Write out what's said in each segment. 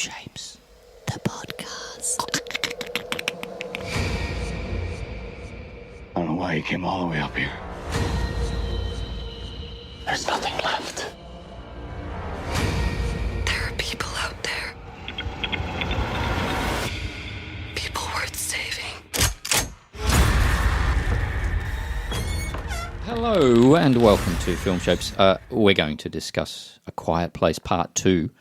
Shapes, the podcast. I don't know why you came all the way up here. There's nothing left. There are people out there. People worth saving. Hello and welcome to Film Shapes. We're going to discuss A Quiet Place Part 2.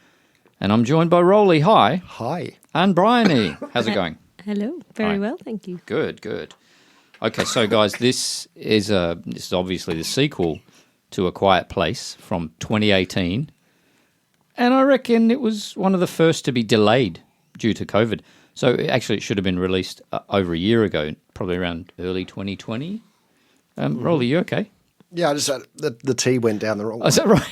And I'm joined by Roly. Hi. Hi. And Bryony. How's it going? Hello. Very Hi. well, thank you. Good, good. Okay, so guys, this is obviously the sequel to A Quiet Place from 2018. And I reckon it was one of the first to be delayed due to COVID. So actually it should have been released over a year ago, probably around early 2020. Roly, you okay? Yeah, I just had the tea went down the wrong way. Oh, is that right?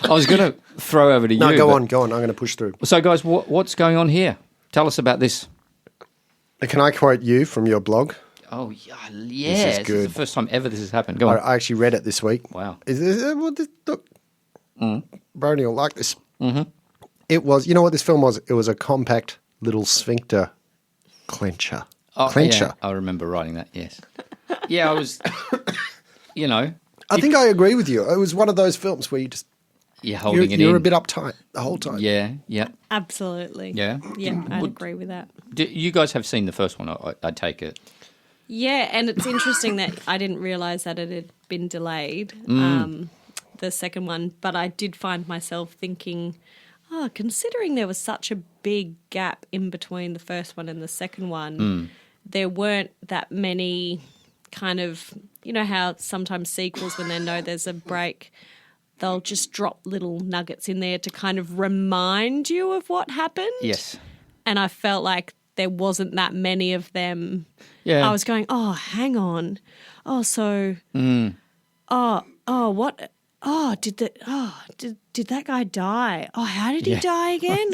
I was going to throw over to you. No, go on. I'm going to push through. So, guys, what's going on here? Tell us about this. Can I quote you from your blog? Oh, yeah. This is good. This is the first time ever this has happened. Go on. I actually read it this week. Wow. Look, Bryony will like this. Mm-hmm. It was, you know what this film was? It was a compact little sphincter clencher. Oh, Clencher. Yeah, I remember writing that, yes. Yeah, I was, I think I agree with you. It was one of those films where You're holding it in. you're a bit uptight the whole time. Yeah, yeah. Absolutely. Yeah? Yeah, I'd agree with that. You guys have seen the first one, I take it. Yeah, and it's interesting that I didn't realise that it had been delayed, the second one, but I did find myself thinking, considering there was such a big gap in between the first one and the second one, there weren't that many kind of, you know how sometimes sequels, when they know there's a break, they'll just drop little nuggets in there to kind of remind you of what happened. Yes. And I felt like there wasn't that many of them. Yeah. I was going, hang on. What? Did that guy die? Oh, how did he die again?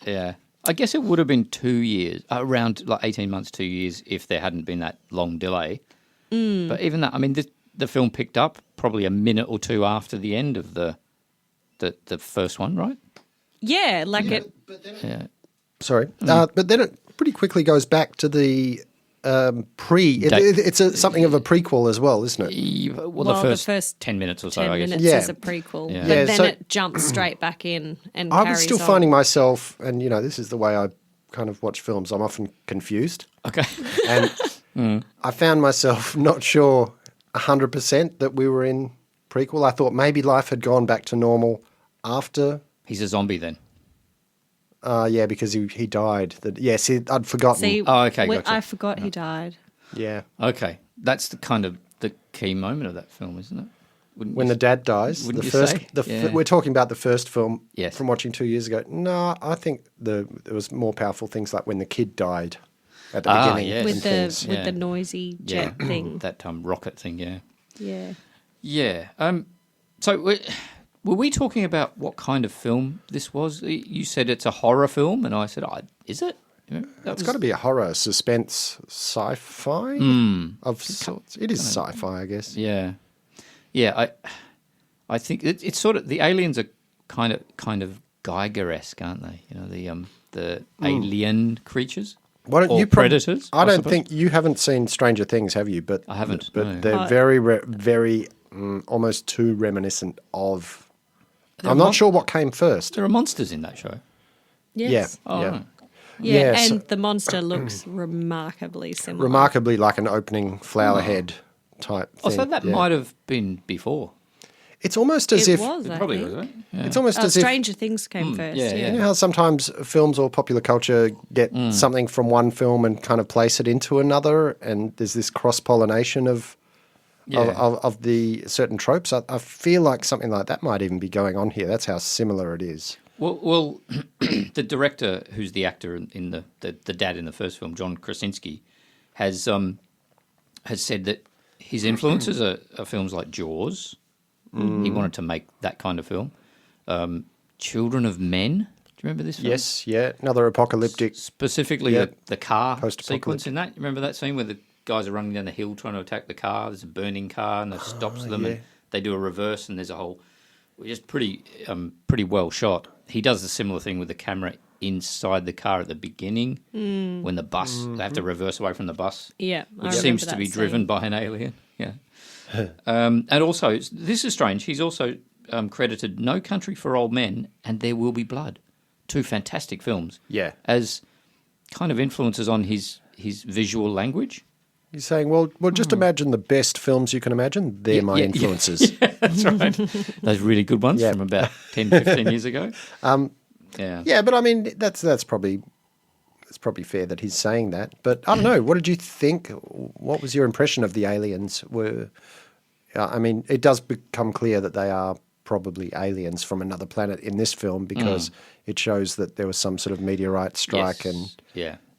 Yeah. I guess it would have been 2 years, around like 18 months, 2 years, if there hadn't been that long delay. But even that, I mean, the film picked up probably a minute or two after the end of the first one, right? Yeah, like it. Yeah. Sorry. But then it pretty quickly goes back to the it's something of a prequel as well, isn't it? Well, the first 10 minutes or so, 10 I guess. minutes Yeah. is a prequel. Yeah. But Yeah, then so- it jumps straight back in and I carries was still on. finding myself, and this is the way I kind of watch films, I'm often confused. Okay. And I found myself not sure 100% that we were in prequel. I thought maybe life had gone back to normal after. He's a zombie then. Yeah, because he died. Yes, I'd forgotten. See, Oh, okay, gotcha. I forgot he died. Yeah. Okay. That's the kind of the key moment of that film, isn't it? When the dad dies, Wouldn't the you first, say? the we're talking about the first film Yes. from watching 2 years ago. No, I think there was more powerful things like when the kid died at the beginning. yes. With and the things. with the noisy jet thing. that rocket thing, yeah. Yeah. Yeah. So were we talking about what kind of film this was? You said it's a horror film, and I said, is it? It's got to be a horror, suspense, sci-fi of sorts. It is sci-fi, I guess. Yeah. Yeah, I think it's sort of, the aliens are kind of Geiger-esque, aren't they? The alien creatures. Why don't Or you predators, I I don't suppose. think you haven't seen Stranger Things, have you? But I haven't, But no. they're very almost too reminiscent of. I'm not sure what came first. There are monsters in that show. Yes. Oh, yeah. right. Yeah, Yeah, and so- the monster looks remarkably similar. Remarkably like an opening flower head type thing. Oh, so that yeah. might have been before. It's almost as It if was, It I probably think. was, right? Yeah. it's almost as if Stranger Things came first. yeah, Yeah. you know how sometimes films or popular culture get something from one film and kind of place it into another, and there's this cross pollination of the certain tropes. I feel like something like that might even be going on here. That's how similar it is. Well, the director, who's the actor in the dad in the first film, John Krasinski, has said that his influences are films like Jaws. He wanted to make that kind of film. Children of Men. Do you remember this film? Yes, yeah. Another apocalyptic. Specifically Yeah. the car Post-apocalyptic. sequence in that. You remember that scene where the guys are running down the hill trying to attack the car? There's a burning car and that stops them, yeah. and they do a reverse, and there's a whole just pretty well shot. he does a similar thing with the camera inside the car at the beginning when the bus, they have to reverse away from the bus. Yeah, which seems to be driven by an alien. Yeah. And also, this is strange, he's also credited No Country for Old Men and There Will Be Blood, 2 fantastic films. Yeah. As kind of influences on his visual language. He's saying, well, just imagine the best films you can imagine. They're my influences. Yeah, that's right. Those really good ones from about 10, 15 years ago. Yeah, but I mean, that's probably fair that he's saying that. But I don't know. What did you think? What was your impression of the aliens? I mean, it does become clear that they are probably aliens from another planet in this film because it shows that there was some sort of meteorite strike and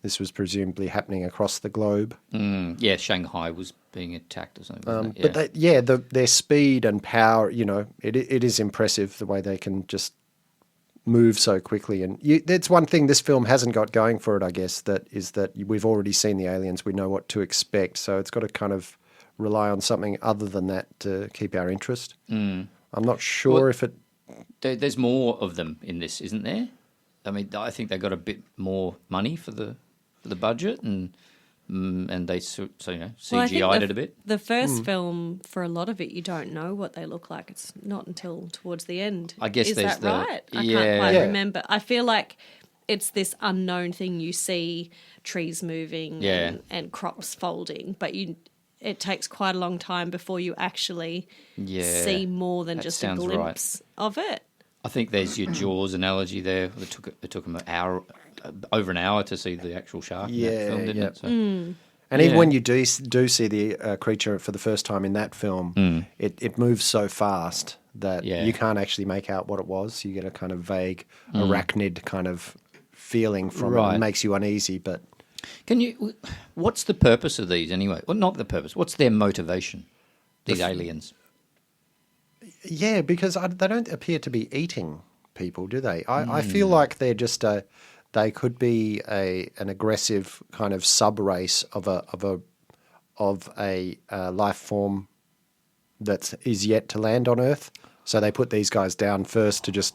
this was presumably happening across the globe. Yeah, Shanghai was being attacked or something. Wasn't it? But their speed and power, it is impressive the way they can just move so quickly. And that's one thing this film hasn't got going for it, I guess, that we've already seen the aliens. We know what to expect. So it's got to kind of rely on something other than that to keep our interest. I'm not sure if it... There's more of them in this, isn't there? I mean, I think they got a bit more money for the budget and they CGI'd it a bit. The first film, for a lot of it, you don't know what they look like. It's not until towards the end. I guess Is there's that right? I can't quite remember. I feel like it's this unknown thing. You see trees moving and crops folding, but it takes quite a long time before you actually see more than just a glimpse of it. I think there's your Jaws analogy there. It took them over an hour to see the actual shark in that film, didn't it? So, and even when you do see the creature for the first time in that film, it moves so fast that you can't actually make out what it was. You get a kind of vague arachnid kind of feeling from it. It makes you uneasy, but... What's the purpose of these anyway? Well, not the purpose. What's their motivation, these aliens? Yeah, because they don't appear to be eating people, do they? I feel like they're just they could be an aggressive kind of sub race of a life form that is yet to land on Earth. So they put these guys down first to just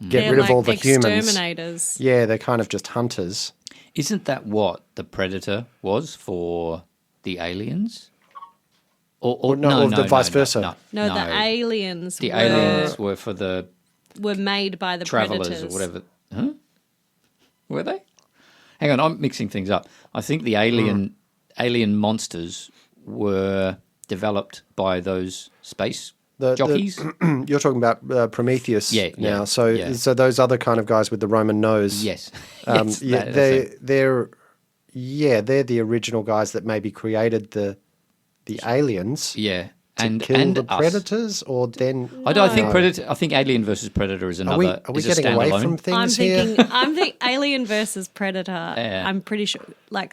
get rid of all the humans. Exterminators. Yeah, they're kind of just hunters. Isn't that what the Predator was for the aliens? Or vice versa. No, the aliens. The aliens were for the were made by the travelers predators or whatever. Huh? Were they? Hang on, I'm mixing things up. I think the alien monsters were developed by those space jockeys. You're talking about Prometheus now. So those other kind of guys with the Roman nose. Yes. They're the original guys that maybe created the aliens. Yeah. To kill the predators, or then I think Predator. I think Alien versus Predator is another. Are we getting away from things here? I'm thinking Alien versus Predator. I'm pretty sure,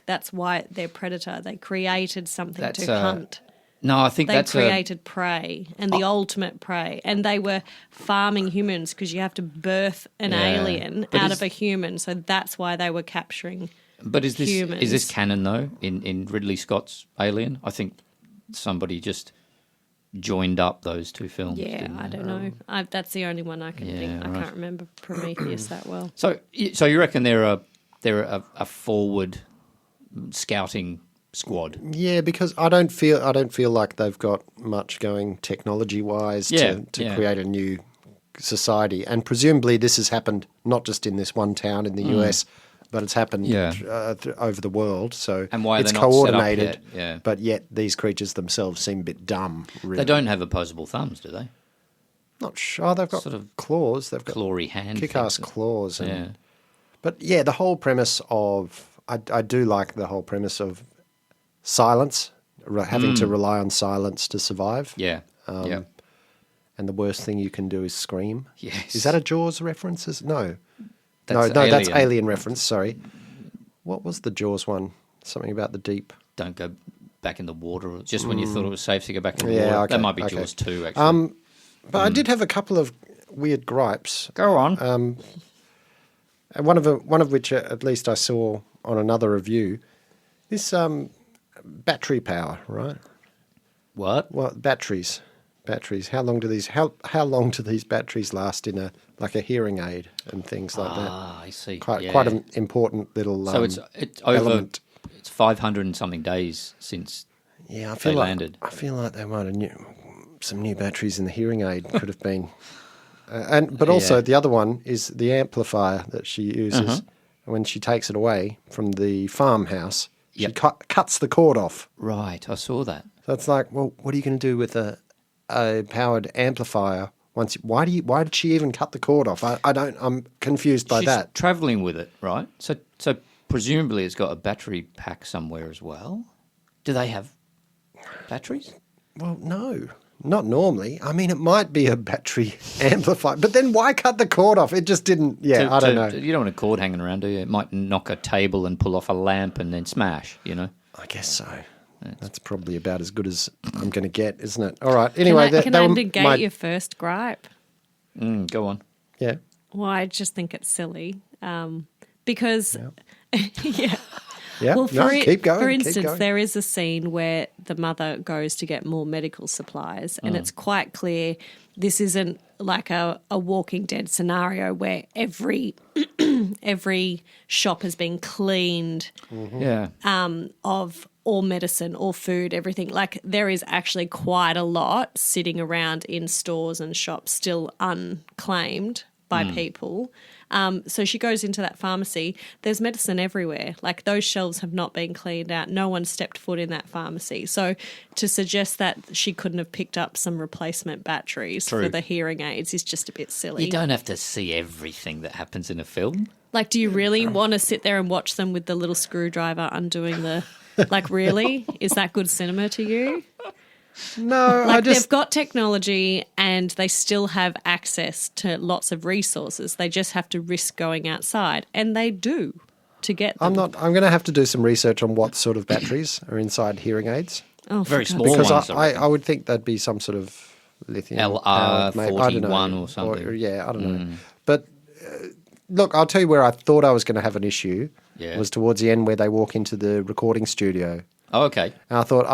that's why they're Predator. They created something to hunt. No, I think they created prey and the ultimate prey, and they were farming humans because you have to birth an alien out of a human. So that's why they were capturing. But is humans. this canon though? In Ridley Scott's Alien, I think somebody just joined up those two films. Yeah, I don't know. That's the only one I can think. I can't remember Prometheus that well. So you reckon they're a forward scouting squad? Yeah, because I don't feel like they've got much going technology wise to create a new society. And presumably this has happened not just in this one town in the US, but it's happened over the world. So and why it's they're not coordinated. Set up yet. But yet these creatures themselves seem a bit dumb. Really. They don't have opposable thumbs, do they? Not sure. They've got sort of claws. They've got clawy hand, kick-ass claws. But yeah, the whole premise of I do like the whole premise of silence, having to rely on silence to survive. Yeah. And the worst thing you can do is scream. Yes. Is that a Jaws reference? No. That's that's Alien reference. Sorry. What was the Jaws one? Something about the deep. Don't go back in the water. Just when you thought it was safe to go back in the water. Okay, that might be Jaws 2, actually. But I did have a couple of weird gripes. Go on. And one of which at least I saw on another review. This battery power, right? What? Well, batteries. batteries. How long do these batteries last in a hearing aid and things like that? Ah, I see. Quite an important little So it's over. element. It's 500 and something days since. Yeah, they landed. I feel like they might have some new batteries in the hearing aid could have been. But also the other one is the amplifier that she uses. When she takes it away from the farmhouse, she cuts the cord off. Right, I saw that. So it's like, well, what are you going to do with a powered amplifier? Why did she even cut the cord off? I'm confused by She's that. travelling with it, right? So presumably it's got a battery pack somewhere as well. Do they have batteries? Well, no, not normally. I mean, it might be a battery amplifier, but then why cut the cord off? It just didn't. Yeah, I don't know. You don't want a cord hanging around, do you? It might knock a table and pull off a lamp and then smash, I guess so. That's probably about as good as I'm going to get, isn't it? All right. Anyway, can I negate your first gripe? Go on. Yeah. Well, I just think it's silly because, yeah. Yeah. Well, keep going. For instance, keep going. there is a scene where the mother goes to get more medical supplies, and it's quite clear this isn't like a Walking Dead scenario where every shop has been cleaned Yeah. of all medicine, all food, everything. Like there is actually quite a lot sitting around in stores and shops still unclaimed by people. So she goes into that pharmacy. There's medicine everywhere. Like those shelves have not been cleaned out. No one stepped foot in that pharmacy. So to suggest that she couldn't have picked up some replacement batteries for the hearing aids is just a bit silly. You don't have to see everything that happens in a film. Like, do you really want to sit there and watch them with the little screwdriver undoing the... Like, really? Is that good cinema to you? No, Like, they've got technology and they still have access to lots of resources. They just have to risk going outside, and they do to get them. I'm going to have to do some research on what sort of batteries are inside hearing aids. Oh, Very for small God's Because ones. I would think that'd be some sort of lithium. LR41 or something. I don't know. But look, I'll tell you where I thought I was going to have an issue was towards the end where they walk into the recording studio. Oh, okay. And I thought,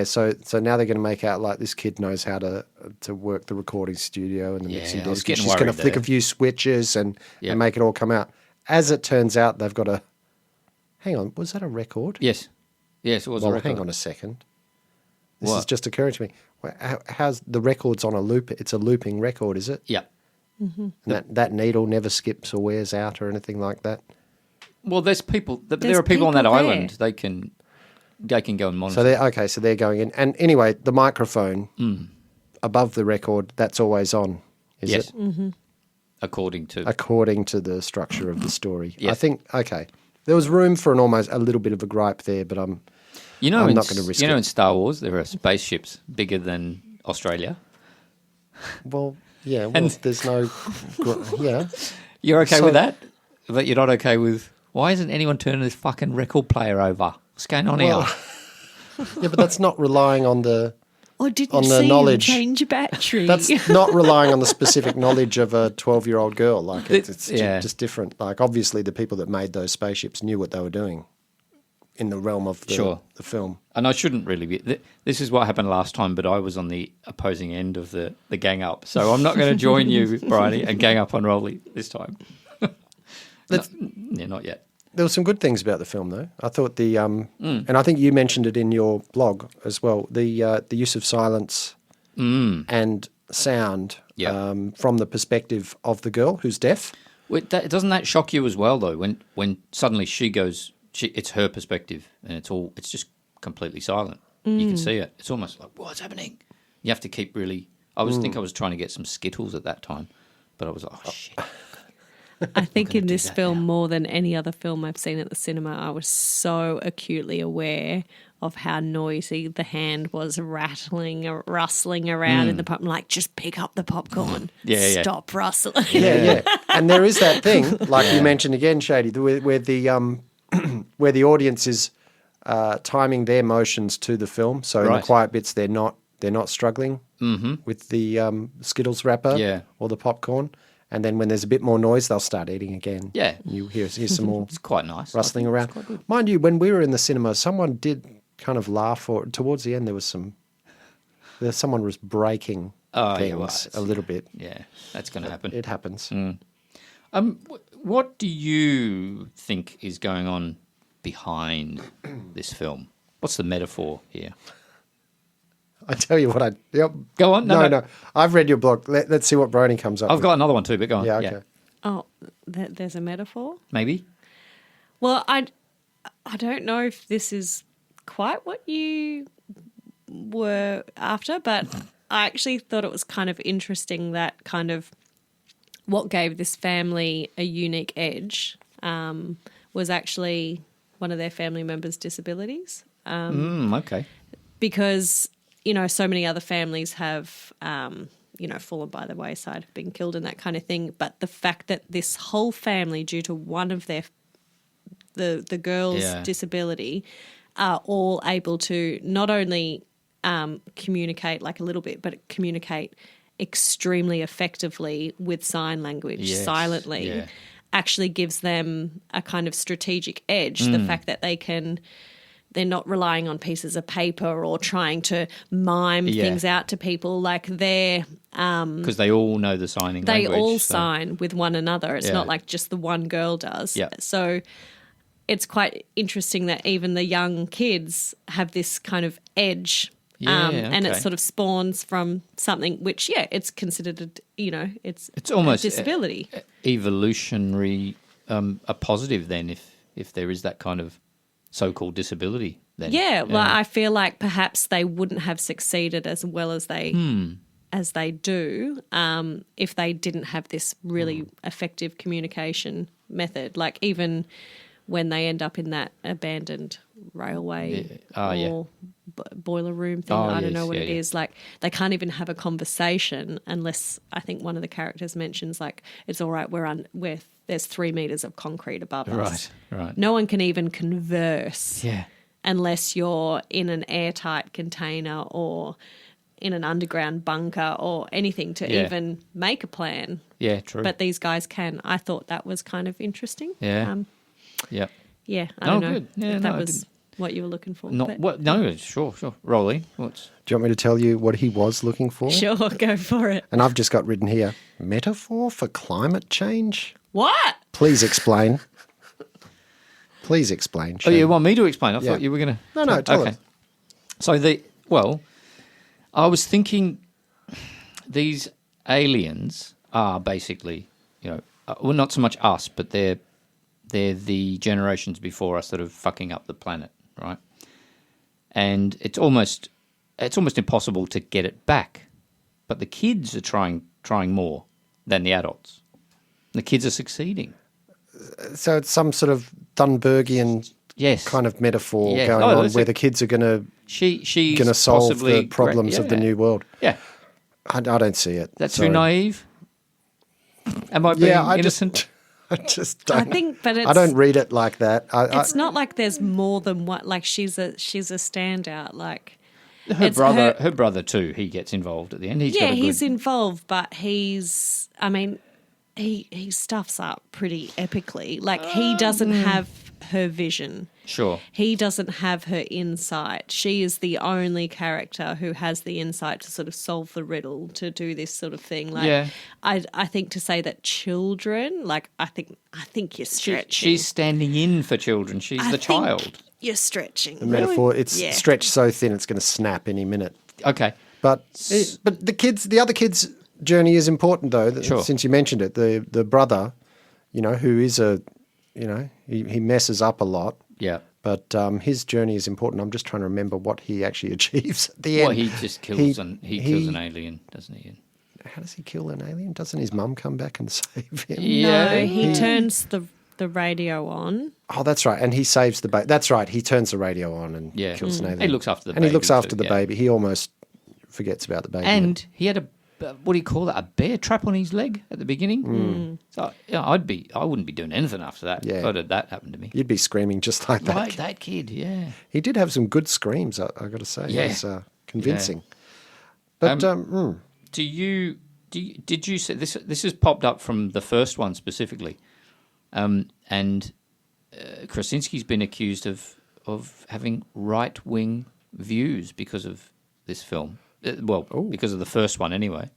so now they're going to make out like this kid knows how to work the recording studio and the mixing I was desk. getting She's going to worried flick there. a few switches and make it all come out. As it turns out, they've got a... Hang on, was that a record? Yes, it was a record. Hang on a second. This What? is just occurring to me. How's the record's on a loop? It's a looping record, is it? Yeah. And that needle never skips or wears out or anything like that? Well, there are people on that people there. island. They can go and monitor. So they're going in. And anyway, the microphone above the record, that's always on, is yes. it? Mm-hmm. According to The structure of the story. Yes. I think, there was room for a little bit of a gripe there, but I'm not going to risk it. In Star Wars, there are spaceships bigger than Australia. Well, yeah, And- there's no... yeah. You're okay So- with that? But you're not okay with... Why isn't anyone turning this fucking record player over? What's going on here? Yeah, but that's not relying on the... Or didn't on you the see knowledge. him change a battery? That's not relying on the specific knowledge of a 12-year-old girl. Like it's just different. Like obviously the people that made those spaceships knew what they were doing in the realm of the film. And I shouldn't really be... This is what happened last time, but I was on the opposing end of the gang up. So I'm not going to join you, Bryony, and gang up on Roly this time. Not yet. There were some good things about the film, though. I thought and I think you mentioned it in your blog as well. The use of silence and sound from the perspective of the girl who's deaf. Doesn't that shock you as well, though? When suddenly she goes, it's her perspective, and it's just completely silent. You can see it. It's almost like, what's happening? You have to keep really. I was trying to get some Skittles at that time, but I was like, oh shit. I think in this film, more than any other film I've seen at the cinema, I was so acutely aware of how noisy the hand was rattling or rustling around in the pop. I'm like, just pick up the popcorn. Stop rustling. Yeah. And there is that thing, like you mentioned again, Shady, where the where the audience is timing their motions to the film. So in the quiet bits, they're not struggling with the Skittles wrapper or the popcorn. And then when there's a bit more noise, they'll start eating again. Yeah. And you hear some more It's quite nice. rustling around. Mind you, when we were in the cinema, someone did kind of laugh, or towards the end someone was breaking things a little bit. Yeah, that's going to happen. It happens. What do you think is going on behind this film? What's the metaphor here? I tell you what, yep. Go on. No. I've read your blog. Let's see what Bryony comes up I've with. got another one too, but go on. Yeah, okay. Oh, there's a metaphor? Maybe. Well, I don't know if this is quite what you were after, but I actually thought it was kind of interesting that kind of what gave this family a unique edge was actually one of their family members' disabilities. Okay. Because, you know, so many other families have, fallen by the wayside, been killed and that kind of thing. But the fact that this whole family, due to one of the girl's disability, are all able to not only communicate like a little bit, but communicate extremely effectively with sign language silently, actually gives them a kind of strategic edge. The fact that they're not relying on pieces of paper or trying to mime things out to people. Like they're because they all know the signing they language. all sign with one another. It's not like just the one girl does. Yeah. So it's quite interesting that even the young kids have this kind of edge. And it sort of spawns from something which, it's considered, it's almost a disability. Evolutionary, a positive then if there is that kind of so-called disability then. Like I feel like perhaps they wouldn't have succeeded as well as they do if they didn't have this really effective communication method. Like even when they end up in that abandoned railway boiler room thing, I don't know what it is. Like they can't even have a conversation unless I think one of the characters mentions like it's all right. We're there's 3 meters of concrete above us. Right. No one can even converse. Yeah. Unless you're in an airtight container or in an underground bunker or anything to even make a plan. Yeah, true. But these guys can. I thought that was kind of interesting. Yeah. Yeah, I don't know good. Yeah, if that I was didn't- what you were looking for. Not but- what? No, sure. Rolly, what's? Do you want me to tell you what he was looking for? Sure, go for it. And I've just got written here, metaphor for climate change? What? Please explain. Please explain. Oh, you Shane. want me to explain? I Yeah. thought you were going to. No, tell okay. us. So I was thinking these aliens are basically, well, not so much us, but they're the generations before us that are fucking up the planet, right? And it's almost impossible to get it back. But the kids are trying more than the adults. The kids are succeeding. So it's some sort of Thunbergian kind of metaphor going on where the kids are going to she's solve possibly the problems of the new world. Yeah. I don't see it. That's Sorry. too naive. Am I being innocent? I just don't. I think, but I don't read it like that. It's not like there's more than one. Like she's a standout. Like Her brother too. He gets involved at the end. He's involved, but he stuffs up pretty epically. Like he doesn't have her vision. Sure. He doesn't have her insight. She is the only character who has the insight to sort of solve the riddle, to do this sort of thing. Like, I think to say that children, like, I think you're stretching. She's standing in for children. She's the child. You're stretching. The metaphor, it's stretched so thin it's going to snap any minute. Okay. But the other kids' journey is important though. Sure. Since you mentioned it, the brother, who is he messes up a lot. Yeah. But his journey is important. I'm just trying to remember what he actually achieves at the end. Well, he just kills kills an alien, doesn't he? How does he kill an alien? Doesn't his mum come back and save him? No, he turns the radio on. Oh, that's right. And he saves the baby. That's right. He turns the radio on and kills an alien. He looks after the baby. And he looks after too, the baby. He almost forgets about the baby. And he had what do you call that? A bear trap on his leg at the beginning. So I wouldn't be doing anything after that. Yeah. If I'd had that happen to me. You'd be screaming just like that. Like that kid, yeah. He did have some good screams, I got to say. Yeah. It was convincing. But did you say this has popped up from the first one specifically, and Krasinski's been accused of having right-wing views because of this film. because of the first one anyway.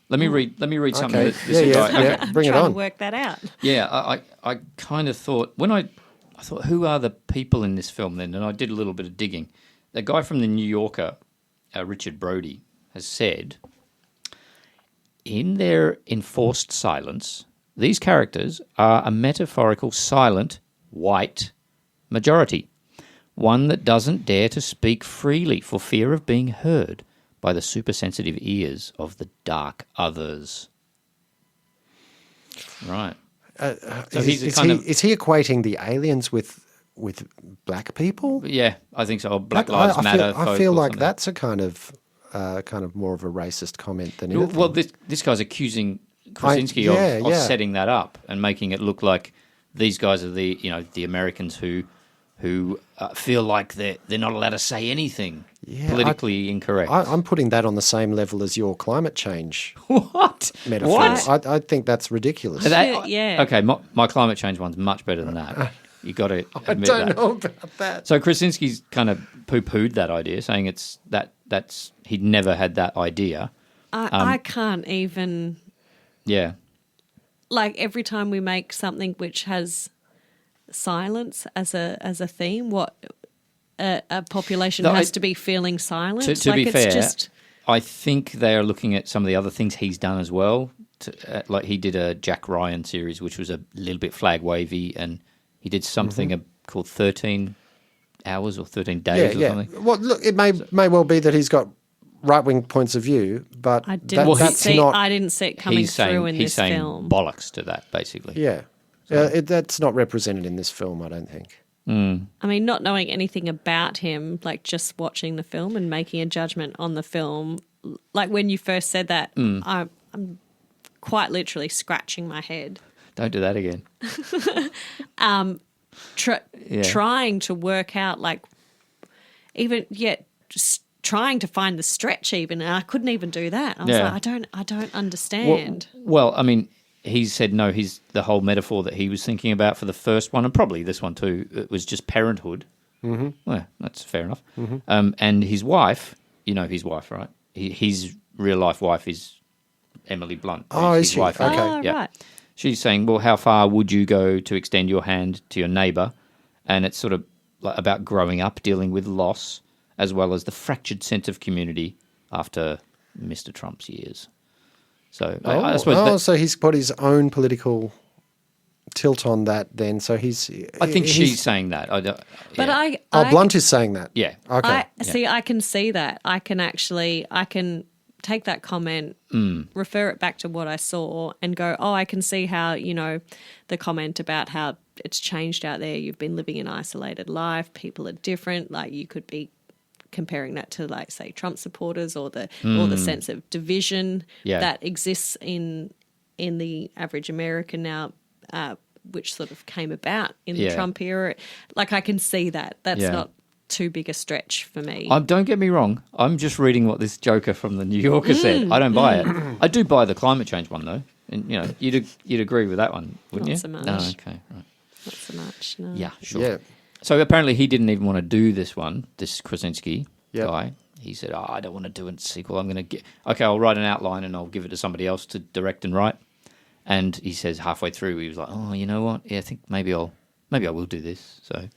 Let me read something. Okay. That this guy, Yeah. Bring it Trying on. to work that out. Yeah, I kind of thought I thought, who are the people in this film then? And I did a little bit of digging. The guy from the New Yorker, Richard Brody, has said, in their enforced silence, these characters are a metaphorical silent white majority, one that doesn't dare to speak freely for fear of being heard by the supersensitive ears of the dark others. Right. So Is he equating the aliens with black people? Yeah, I think so. Black Lives Matter. I feel like that's a kind of more of a racist comment than anything. Well, this guy's accusing Krasinski of setting that up and making it look like these guys are the Americans who feel like they're not allowed to say anything politically incorrect. I'm putting that on the same level as your climate change What? metaphor. What? I think that's ridiculous. Yeah. Okay, my climate change one's much better than that. You got to admit I don't that. know about that. So Krasinski's kind of poo-pooed that idea, saying that's he'd never had that idea. I can't even, Yeah. like, every time we make something which has silence as a theme, what a population No, has to be feeling silent. To be fair, just I think they are looking at some of the other things he's done as well. Like he did a Jack Ryan series, which was a little bit flag wavy, and he did something called 13 Hours or 13 Days or something. Well, look, it may well be that he's got right-wing points of view, but I didn't that's see. not. I didn't see it coming through in he's this saying film. bollocks to that, basically. Yeah, that's not represented in this film, I don't think. I mean, not knowing anything about him, like just watching the film and making a judgment on the film, like when you first said that, I'm quite literally scratching my head. Don't do that again. Trying to work out, like, even yet, just trying to find the stretch even, and I couldn't even do that. I was like, I don't understand. Well, I mean, he said no. The whole metaphor that he was thinking about for the first one, and probably this one too, it was just parenthood. Mm-hmm. Well, that's fair enough. Mm-hmm. And his wife, you know his wife, right? His real life wife is Emily Blunt. Oh, his is she? wife. Okay. Oh, Yeah. right. She's saying, well, how far would you go to extend your hand to your neighbour? And it's sort of like about growing up, dealing with loss, as well as the fractured sense of community after Mr. Trump's years. So I suppose so he's put his own political tilt on that then. So I think she's saying that. But Blunt is saying that. Yeah. Okay. See, I can see that. I can take that comment, refer it back to what I saw and go, oh, I can see how, the comment about how it's changed out there. You've been living an isolated life. People are different. Like, you could be comparing that to, like, say, Trump supporters or the sense of division that exists in the average American now, which sort of came about in the Trump era. Like, I can see that. That's not too big a stretch for me. Don't get me wrong. I'm just reading what this joker from the New Yorker said. I don't buy it. I do buy the climate change one though, and you'd agree with that one, wouldn't you? Not so much. No, okay, right. Not so much. No. Yeah, sure. Yeah. So apparently he didn't even want to do this one. This Krasinski guy. He said, I don't want to do a sequel. I'll write an outline and I'll give it to somebody else to direct and write. And he says halfway through, he was like, oh, you know what? Yeah, I think maybe I will do this. So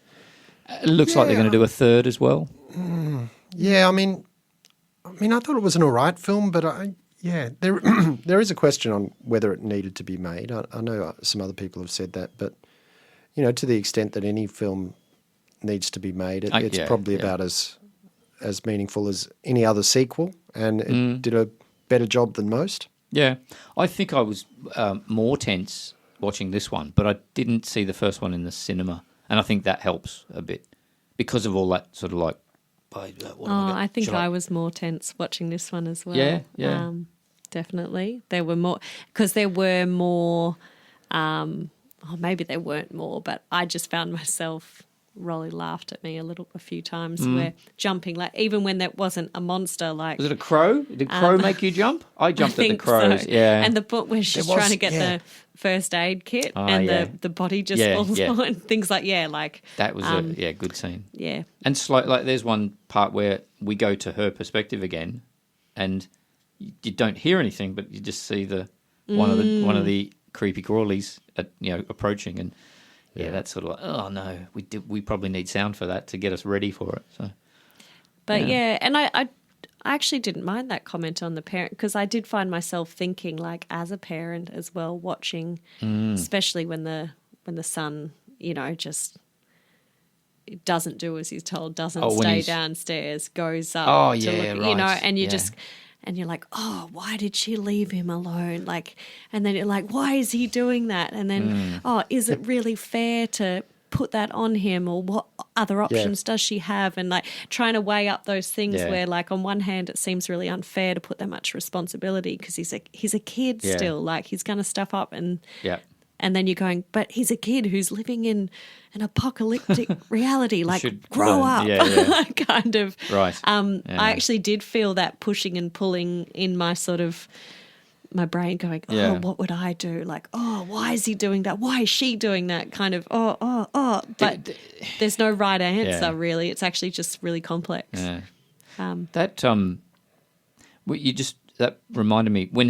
it looks like they're going to do a third as well. Yeah, I mean, I thought it was an all right film, but there is a question on whether it needed to be made. I know some other people have said that, but to the extent that any film needs to be made, it's probably about as meaningful as any other sequel, and it did a better job than most. Yeah, I think I was more tense watching this one, but I didn't see the first one in the cinema, and I think that helps a bit because of all that sort of like. I think I was more tense watching this one as well. Yeah. Definitely, there were more because there were more. Maybe there weren't more, but I just found myself Rolly laughed at me a few times. Where jumping, like even when that wasn't a monster, like Was it a crow? Did crow make you jump? I jumped at the think crows. so. Yeah. And the book where she's There was- trying to get yeah. the first aid kit Oh, yeah. the body just Yeah, falls yeah. on and things like that was a good scene. yeah. And like there's one part where we go to her perspective again, and you don't hear anything, but you just see one of the creepy crawlies approaching, and that's sort of like, oh no, we probably need sound for that to get us ready for it. So, But and I actually didn't mind that comment on the parent because I did find myself thinking, like, as a parent as well, watching, especially when the son, just doesn't do as he's told, doesn't when stay he's- downstairs, goes up. Oh, to yeah, look, right. and you Yeah. just. And you're like, oh, why did she leave him alone? Like, and then you're like, why is he doing that? And then, is it really fair to put that on him, or what other options does she have? And like trying to weigh up those things where, like, on one hand, it seems really unfair to put that much responsibility because he's a kid still, like he's going to stuff up, and then you're going, but he's a kid who's living in an apocalyptic reality. Like, should grow learn. up, Yeah. kind of. Right. I actually did feel that pushing and pulling in my sort of my brain, going, oh, Yeah. what would I do? Like, oh, why is he doing that? Why is she doing that? Kind of, oh. But there's no right answer, really. It's actually just really complex. Yeah. That that reminded me when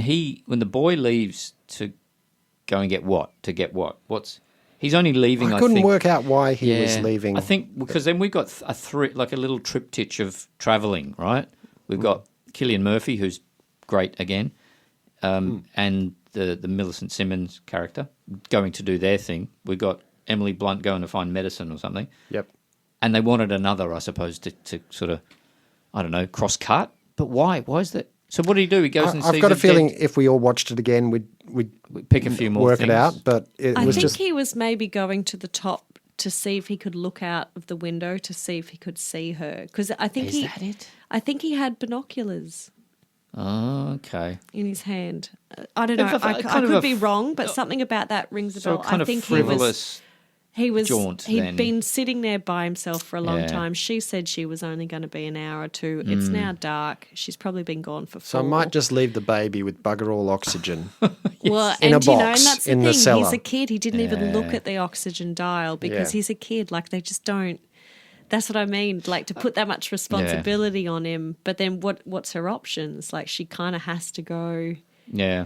the boy leaves to go and get what? He's only leaving. I couldn't think, work out why he was leaving. I think because then we've got a little triptych of travelling, right? We've got Cillian Murphy, who's great again, and the Millicent Simmons character going to do their thing. We've got Emily Blunt going to find medicine or something. Yep. And they wanted another, I suppose, to sort of, I don't know, cross-cut. But why? Why is that? So what do you do? He goes and sees I've got a dead- feeling if we all watched it again, we'd pick a few more work things. it out. But it I was think just he was maybe going to the top to see if he could look out of the window to see if he could see her. Because I think Is that it? I think he had binoculars Oh, okay. in his hand. I don't know. If I kind of could a be wrong, but something about that rings a So bell. kind I of think frivolous. he was jaunt he'd then. been sitting there by himself for a long Yeah. time. She said she was only going to be an hour or two. It's now dark. She's probably been gone for 4. so I might just leave the baby with bugger all oxygen. Well, In a and box and that's the in thing. the cellar. He's a kid. He didn't even look Yeah. at the oxygen dial because Yeah. he's a kid. Like, they just don't. That's what I mean. Like, to put that much responsibility on him. But then what's her options? Like, she kind of has to go. Yeah.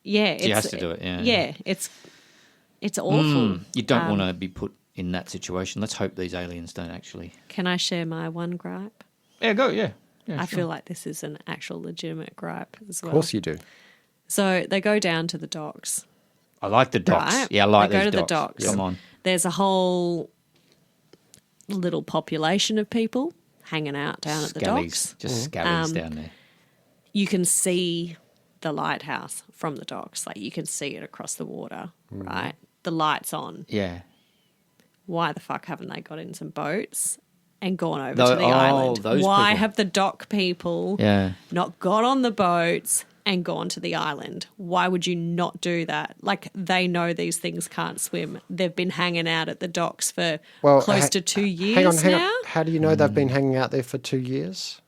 Yeah, She has to do it, yeah. Yeah, it's awful. You don't want to be put in that situation. Let's hope these aliens don't actually. Can I share my one gripe? Yeah, go. Yeah. I feel like this is an actual legitimate gripe as well. Of course you do. So they go down to the docks. I like the docks. Right. Yeah, I like They go these to the docks. Come on. There's a whole little population of people hanging out down at the docks. Just scallies down there. You can see the lighthouse from the docks. Like, you can see it across the water, right? The light's on. Yeah. Why the fuck haven't they got in some boats and gone over Tho- to the oh, island? those Why people. have the dock people Yeah. not got on the boats and gone to the island? Why would you not do that? Like, they know these things can't swim. They've been hanging out at the docks for close to 2 years hang now. on. How do you know they've been hanging out there for 2 years?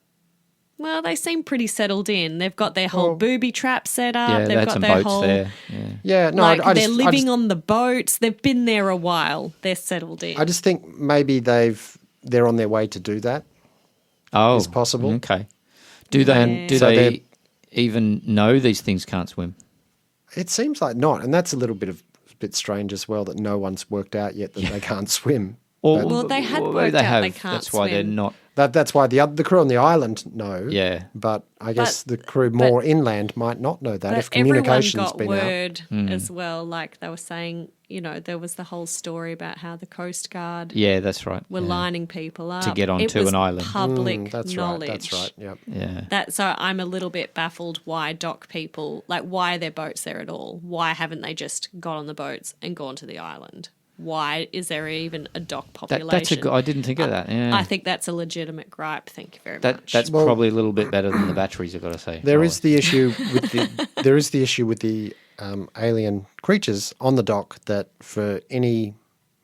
Well, they seem pretty settled in. They've got their whole booby trap set up. Yeah, they They've had got some their boats whole there. Yeah. Yeah, no, like I they're just, living on the boats. They've been there a while. They're settled in. I just think maybe they're on their way to do that. Oh, Is possible. Okay. Do they? And Do so they they're- even know these things can't swim? It seems like not, and that's a bit strange as well that no one's worked out yet that they can't swim. Or, Well, they had or worked they out have. they can't That's why they're swim. not. That's why the crew on the island know. Yeah. But I guess But- the crew more inland might not know that but if communication's everyone got been word Hmm. as well. Like, they were saying, there was the whole story about how the Coast Guard Yeah, that's right. were yeah. lining people up get onto It was an island. Public out. That's knowledge. right. That's right. Yep. Yeah. So I'm a little bit baffled why dock people, like, why are their boats there at all? Why haven't they just got on the boats and gone to the island? Why is there even a dock population? That's a good. I didn't think of that. Yeah. I think that's a legitimate gripe. Thank you very that much. that's probably a little bit better than the batteries. I've got to say. There is the issue with the alien creatures on the dock that for any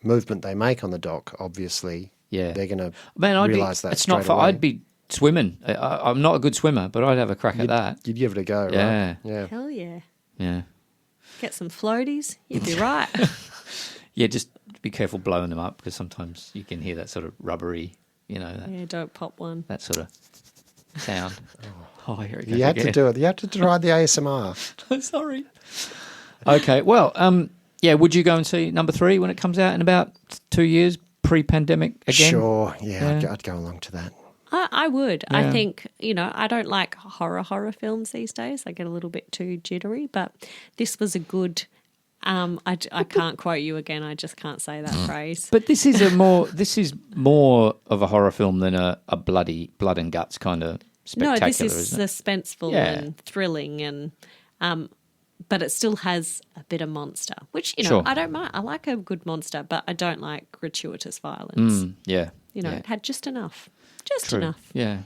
movement they make on the dock, obviously, Yeah. they're going to Man, realise that it's not straight for. away. I'd be swimming. I'm not a good swimmer, but I'd have a crack at that. You'd give it a go, Yeah. right? Yeah. Hell yeah. Yeah. Get some floaties. You'd be right. Yeah, just be careful blowing them up because sometimes you can hear that sort of rubbery, that, Yeah, don't pop one. that sort of sound. Oh, here it goes You had to again. do it. You had to try the ASMR. Sorry. Okay, well, would you go and see number 3 when it comes out in about 2 years, pre-pandemic again? Sure. Yeah, Yeah. I'd go along to that. I would. Yeah. I think, I don't like horror films these days. I get a little bit too jittery, but this was a good. I can't quote you again. I just can't say that phrase. But this is more of a horror film than a bloody blood and guts kind of spectacular, No, this is isn't it? suspenseful Yeah. and thrilling, and but it still has a bit of monster, which Sure. I don't mind. I like a good monster, but I don't like gratuitous violence. Yeah. It had just enough, True. enough Yeah.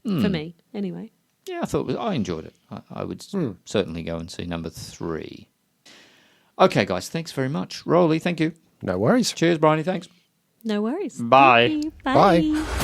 for me, anyway. Yeah, I enjoyed it. I would certainly go and see number 3. Okay, guys, thanks very much. Roly, thank you. No worries. Cheers, Bryony, thanks. No worries. Bye. Thank you. Bye.